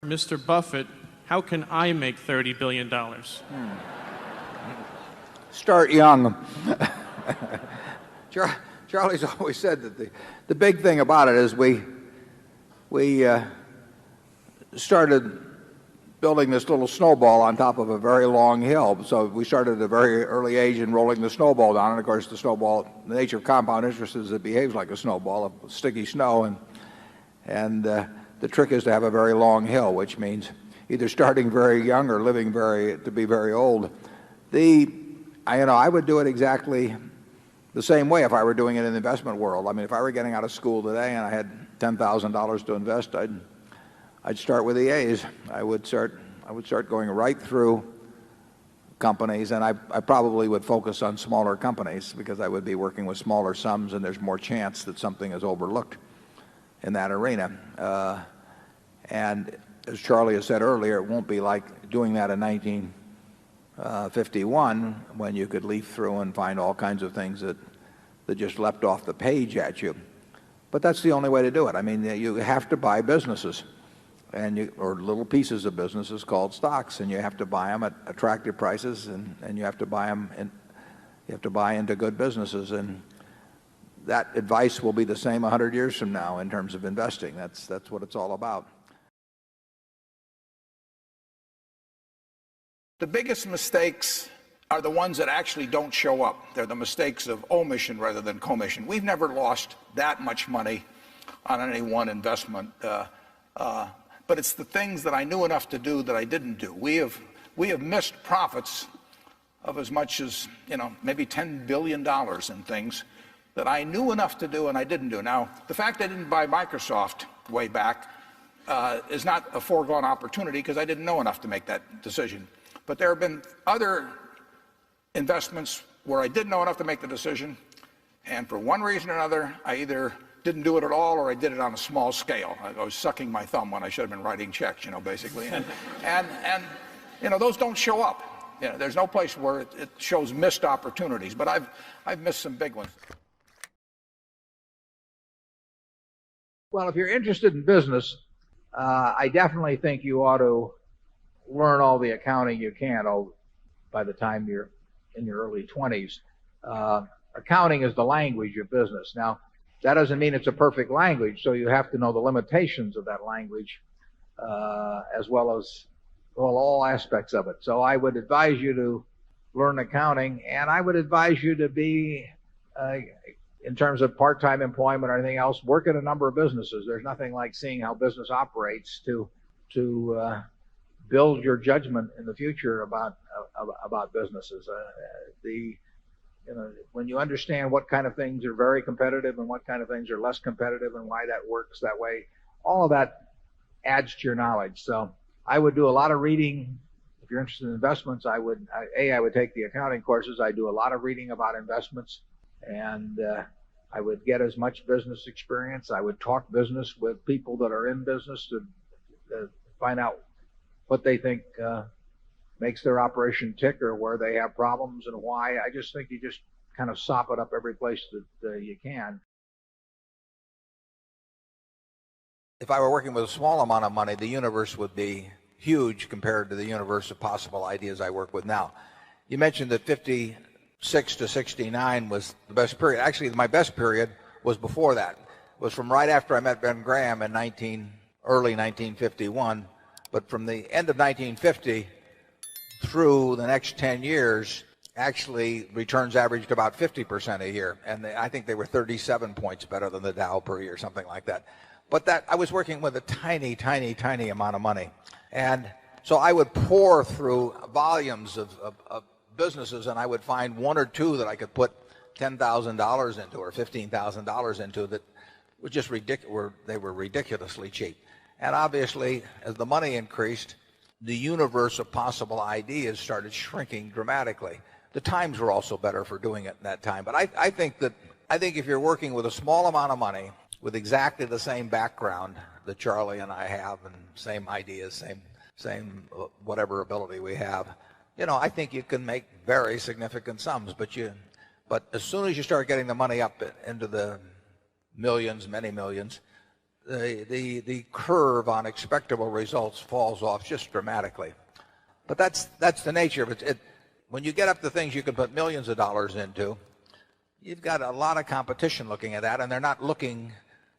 Mr. Buffett, how can I make $30 billion? Start young. Charlie's always said that the big thing about it is we started building this little snowball on top of a very long hill. So we started at a very early age in rolling the snowball down. And of course, the snowball, the nature of compound interest is it behaves like a snowball of sticky snow. And the trick is to have a very long hill, which means either starting very young or living to be very old. I would do it exactly the same way if I were doing it in the investment world. I mean, if I were getting out of school today and I had $10,000 to invest, I'd start with the A's. I would start going right through companies, and I probably would focus on smaller companies because I would be working with smaller sums, and there's more chance that something is overlooked in that arena. And as Charlie has said earlier, it won't be like doing that in 1951 when you could leaf through and find all kinds of things that just leapt off the page at you. But that's the only way to do it. I mean, you have to buy businesses or little pieces of businesses called stocks, and you have to buy them at attractive prices, and you have to buy them, and you have to buy into good businesses. And that advice will be the same 100 years from now in terms of investing. That's what it's all about. The biggest mistakes are the ones that actually don't show up. They're the mistakes of omission rather than commission. We've never lost that much money on any one investment, but it's the things that I knew enough to do that I didn't do. We have missed profits of as much as, maybe $10 billion in things that I knew enough to do and I didn't do. Now, the fact I didn't buy Microsoft way back is not a foregone opportunity because I didn't know enough to make that decision. But there have been other investments where I did know enough to make the decision, and for one reason or another, I either didn't do it at all or I did it on a small scale. I was sucking my thumb when I should have been writing checks, basically. And those don't show up. There's no place where it shows missed opportunities, but I've missed some big ones. Well, if you're interested in business, I definitely think you ought to learn all the accounting you can by the time you're in your early 20s. Accounting is the language of business. Now, that doesn't mean it's a perfect language, so you have to know the limitations of that language as well as all aspects of it. So I would advise you to learn accounting, and I would advise you to be, in terms of part-time employment or anything else, work at a number of businesses. There's nothing like seeing how business operates to build your judgment in the future about businesses. When you understand what kind of things are very competitive and what kind of things are less competitive and why that works that way, all of that adds to your knowledge. So I would do a lot of reading. If you're interested in investments, I would take the accounting courses. I do a lot of reading about investments, and I would get as much business experience. I would talk business with people that are in business to find out what they think makes their operation tick or where they have problems and why. I just think you just kind of sop it up every place that you can. If I were working with a small amount of money, the universe would be huge compared to the universe of possible ideas I work with now. You mentioned that 56 to 69 was the best period. Actually, my best period was before that. It was from right after I met Ben Graham in early 1951. But from the end of 1950 through the next 10 years, actually returns averaged about 50% a year. And I think they were 37 points better than the Dow per year, something like that. But I was working with a tiny, tiny, tiny amount of money. And so I would pour through volumes of businesses, and I would find one or two that I could put $10,000 into or $15,000 into that were just ridiculous. They were ridiculously cheap. And obviously, as the money increased, the universe of possible ideas started shrinking dramatically. The times were also better for doing it in that time. But I think if you're working with a small amount of money, with exactly the same background that Charlie and I have, and same ideas, same whatever ability we have, I think you can make very significant sums. But as soon as you start getting the money up into the millions, many millions, the curve on expectable results falls off just dramatically. But that's the nature of it. When you get up to things you can put millions of dollars into, you've got a lot of competition looking at that, and they're not looking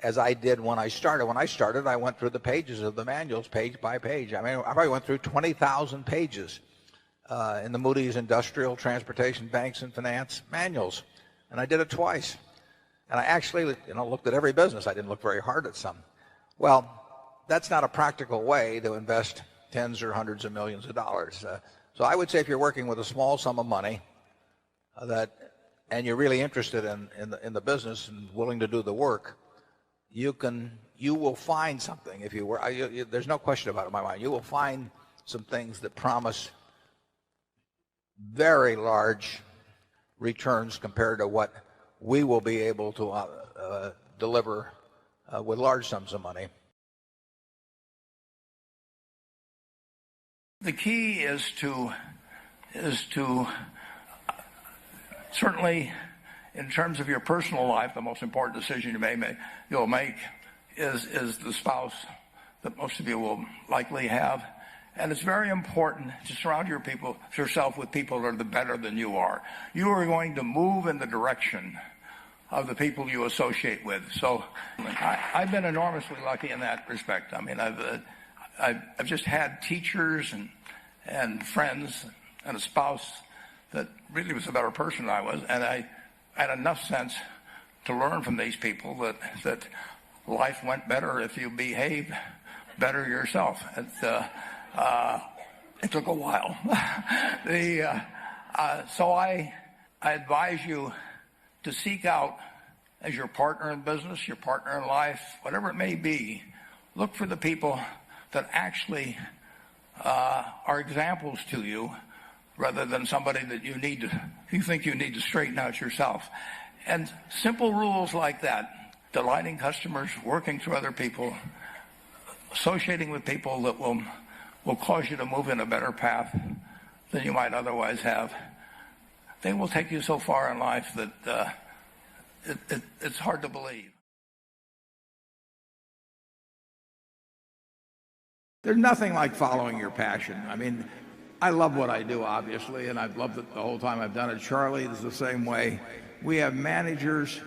as I did when I started. When I started, I went through the pages of the manuals page by page. I mean, I probably went through 20,000 pages in the Moody's Industrial, Transportation, Banks, and Finance manuals, and I did it twice. And I actually, looked at every business. I didn't look very hard at some. Well, that's not a practical way to invest tens or hundreds of millions of dollars. So I would say if you're working with a small sum of money and you're really interested in the business and willing to do the work, you will find something. If you were, there's no question about it in my mind. You will find some things that promise very large returns compared to what we will be able to deliver with large sums of money. The key is to certainly, in terms of your personal life, the most important decision you'll make is the spouse that most of you will likely have. And it's very important to surround yourself with people that are better than you are. You are going to move in the direction of the people you associate with. So I've been enormously lucky in that respect. I mean, I've just had teachers and friends and a spouse that really was a better person than I was, and I had enough sense to learn from these people that life went better if you behaved better yourself. It took a while. So I advise you to seek out, as your partner in business, your partner in life, whatever it may be, look for the people that actually are examples to you, rather than somebody that you think you need to straighten out yourself. And simple rules like that, delighting customers, working through other people, associating with people that will cause you to move in a better path than you might otherwise have, they will take you so far in life that it's hard to believe. There's nothing like following your passion. I mean, I love what I do, obviously, and I've loved it the whole time I've done it. Charlie is the same way. We have managers,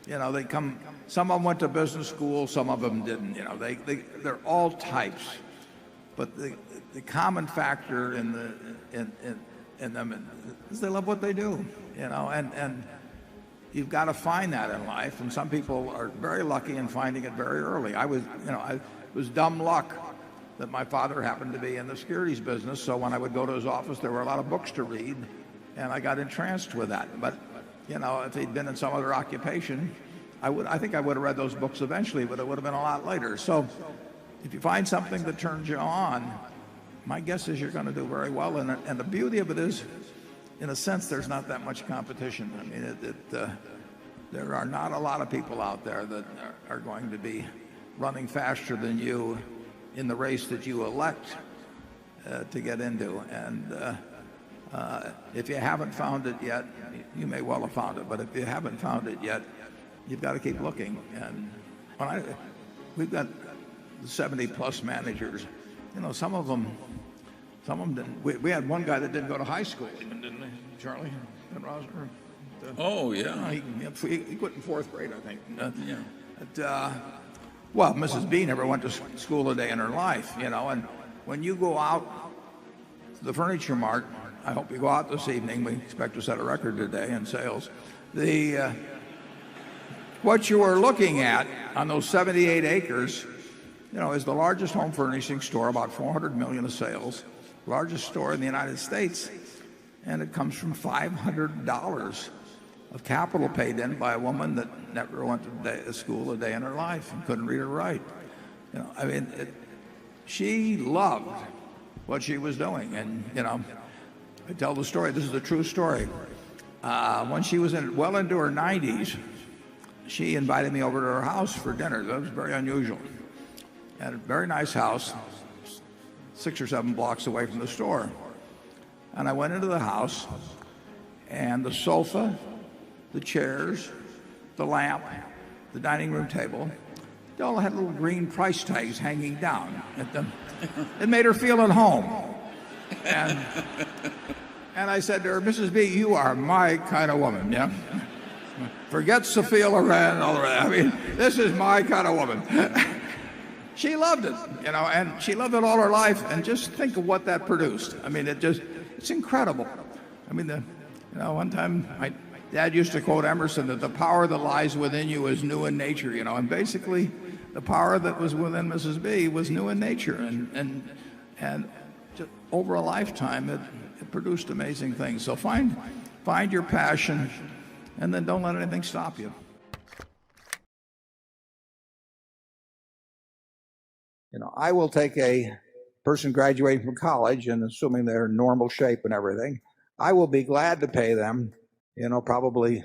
they come, some of them went to business school, some of them didn't, they're all types. But the common factor in them is they love what they do, and you've got to find that in life. And some people are very lucky in finding it very early. I was dumb luck that my father happened to be in the securities business, so when I would go to his office, there were a lot of books to read, and I got entranced with that. But if he'd been in some other occupation, I think I would have read those books eventually, but it would have been a lot later. So if you find something that turns you on, my guess is you're going to do very well. And the beauty of it is, in a sense, there's not that much competition. I mean, there are not a lot of people out there that are going to be running faster than you in the race that you elect to get into. And if you haven't found it yet, you may well have found it, but if you haven't found it yet, you've got to keep looking. And we've got 70 plus managers. Some of them didn't. We had one guy that didn't go to high school even, didn't he, Charlie? Oh, yeah. He quit in fourth grade, I think. Well, Mrs. B never went to school a day in her life, and when you go out to the Furniture Mart, I hope you go out this evening. We expect to set a record today in sales. What you are looking at on those 78 acres, is the largest home furnishing store, about 400 million of sales, largest store in the United States, and it comes from $500 of capital paid in by a woman that never went to school a day in her life and couldn't read or write. She loved what she was doing, and I tell the story. This is a true story. When she was well into her 90s, she invited me over to her house for dinner. That was very unusual. At a very nice house, 6 or 7 blocks away from the store. And I went into the house, and the sofa, the chairs, the lamp, the dining room table, they all had little green price tags hanging down. It made her feel at home. And I said to her, Mrs. B, you are my kind of woman, yeah? Forget Sophia Loren and all the rest. I mean, this is my kind of woman. She loved it, you know, and she loved it all her life. And just think of what that produced. I mean, it's incredible. I mean, one time my dad used to quote Emerson that the power that lies within you is new in nature, you know, and basically the power that was within Mrs. B was new in nature. And just over a lifetime, it produced amazing things. So find your passion, and then don't let anything stop you. You know, I will take a person graduating from college, and assuming they're in normal shape and everything, I will be glad to pay them, you know, probably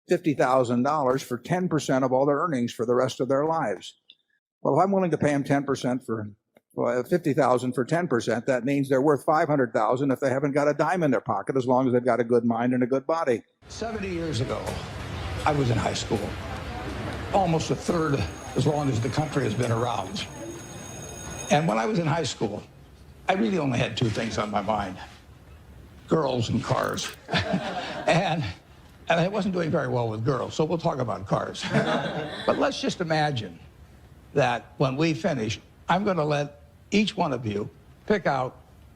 $50,000 for 10% of all their earnings for the rest of their lives. Well, if I'm willing to pay them 10% for $50,000 for 10%, that means they're worth $500,000 if they haven't got a dime in their pocket, as long as they've got a good mind and a good body. 70 years ago, I was in high school, almost a third as long as the country has been around. And when I was in high school, I really only had two things on my mind: girls and cars. and I wasn't doing very well with girls, so we'll talk about cars. But let's just imagine that when we finish, I'm going to let each one of you pick out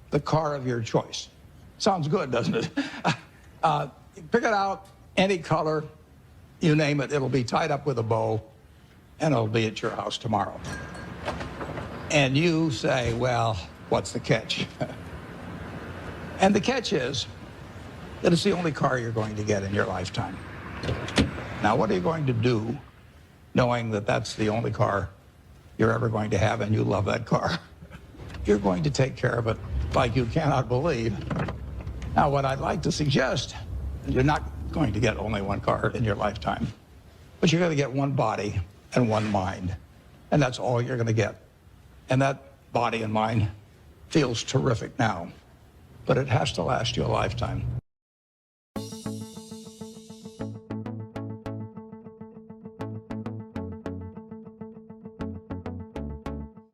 the car of your choice. Sounds good, doesn't it? Pick it out, any color, you name it. It'll be tied up with a bow, and it'll be at your house tomorrow. And you say, well, what's the catch? And the catch is that it's the only car you're going to get in your lifetime. Now, what are you going to do knowing that that's the only car you're ever going to have and you love that car? You're going to take care of it like you cannot believe. Now, what I'd like to suggest is you're not going to get only one car in your lifetime, but you're going to get one body and one mind, and that's all you're going to get. And that body and mind feels terrific now, but it has to last you a lifetime.